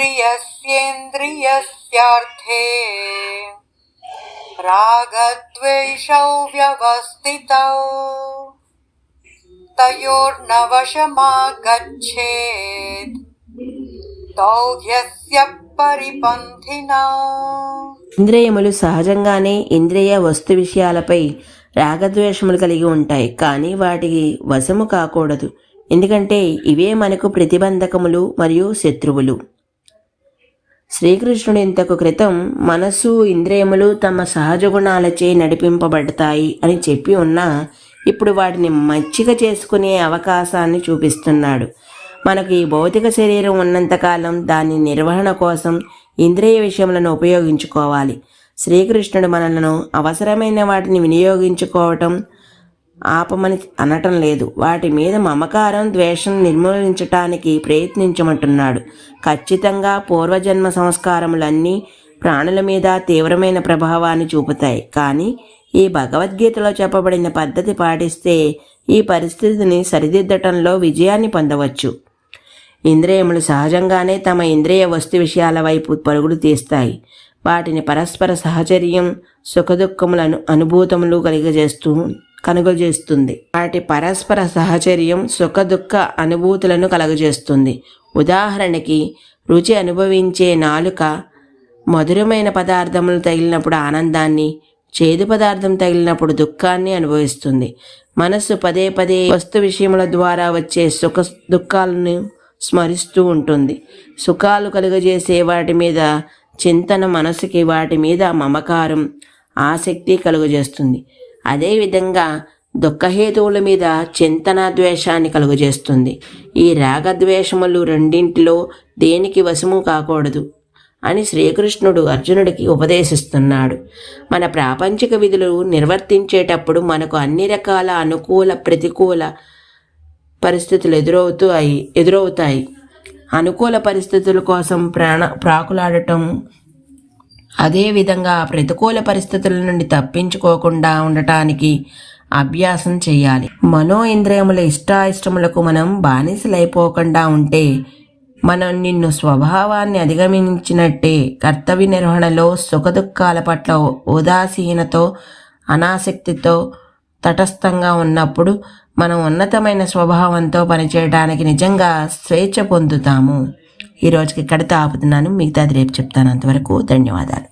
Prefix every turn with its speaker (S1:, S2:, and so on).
S1: इंद्रियस्येन्द्रियस्यार्थे रागद्वेषौ व्यवस्थितौ तयोर्न वशमागच्छेत् तौ ह्यस्य परिपन्थिनौ.
S2: ఇంద్రియములు సహజంగానే ఇంద్రియ వస్తు విషయాలపై రాగద్వేషములు కలిగి ఉంటాయి, కానీ వాటికి వశము కాకూడదు. ఎందుకంటే ఇవే మనకు ప్రతిబంధకములు మరియు శత్రువులు. శ్రీకృష్ణుడు ఇంతకు క్రితం మనసు ఇంద్రియములు తమ సహజ గుణాలచే నడిపింపబడతాయి అని చెప్పి ఉన్నా ఇప్పుడు వాటిని మచ్చిక చేసుకునే అవకాశాన్ని చూపిస్తున్నాడు. మనకు ఈ భౌతిక శరీరం ఉన్నంతకాలం దాని నిర్వహణ కోసం ఇంద్రియ విషయములను ఉపయోగించుకోవాలి. శ్రీకృష్ణుడు మనలను అవసరమైన వాటిని వినియోగించుకోవటం ఆపమని అనటం లేదు. వాటి మీద మమకారం, ద్వేషం నిర్మూలించటానికి ప్రయత్నించమంటున్నాడు. ఖచ్చితంగా పూర్వజన్మ సంస్కారములన్నీ ప్రాణుల మీద తీవ్రమైన ప్రభావాన్ని చూపుతాయి, కానీ ఈ భగవద్గీతలో చెప్పబడిన పద్ధతి పాటిస్తే ఈ పరిస్థితిని సరిదిద్దటంలో విజయాన్ని పొందవచ్చు. ఇంద్రియములు సహజంగానే తమ ఇంద్రియ వస్తు విషయాల వైపు పరుగులు తీస్తాయి. వాటిని పరస్పర సహచర్యం సుఖదుఖములను అనుభూతములు కలుగజేస్తుంది. వాటి పరస్పర సహచర్యం సుఖదుఖ అనుభూతులను కలుగజేస్తుంది. ఉదాహరణకి రుచి అనుభవించే నాలుక మధురమైన పదార్థములు తగిలినప్పుడు ఆనందాన్ని, చేదు పదార్థం తగిలినప్పుడు దుఃఖాన్ని అనుభవిస్తుంది. మనస్సు పదే పదే వస్తు విషయముల ద్వారా వచ్చే సుఖ దుఃఖాలను స్మరిస్తూ ఉంటుంది. సుఖాలు కలుగజేసే వాటి మీద చింతన మనసుకి వాటి మీద మమకారం, ఆసక్తి కలుగజేస్తుంది. అదేవిధంగా దుఃఖహేతువుల మీద చింతన, ద్వేషాన్ని కలుగజేస్తుంది. ఈ రాగద్వేషములు రెండింటిలో దేనికి వశము కాకూడదు అని శ్రీకృష్ణుడు అర్జునుడికి ఉపదేశిస్తున్నాడు. మన ప్రాపంచిక విధులు నిర్వర్తించేటప్పుడు మనకు అన్ని రకాల అనుకూల, ప్రతికూల పరిస్థితులు ఎదురవుతాయి. అనుకూల పరిస్థితుల కోసం ప్రాకులాడటం, అదేవిధంగా ప్రతికూల పరిస్థితుల నుండి తప్పించుకోకుండా ఉండటానికి అభ్యాసం చేయాలి. మనో ఇంద్రియముల ఇష్టాయిష్టములకు మనం బానిసలైపోకుండా ఉంటే మనం నిన్ను స్వభావాన్ని అధిగమించినట్టే. కర్తవ్య నిర్వహణలో సుఖదుఖాల పట్ల ఉదాసీనతో, అనాసక్తితో తటస్థంగా ఉన్నప్పుడు మనం ఉన్నతమైన స్వభావంతో పనిచేయడానికి నిజంగా స్వేచ్ఛ పొందుతాము. ఈరోజుకి ఇక్కడితో ఆపుతున్నాను. మిగతాది రేపు చెప్తాను. అంతవరకు ధన్యవాదాలు.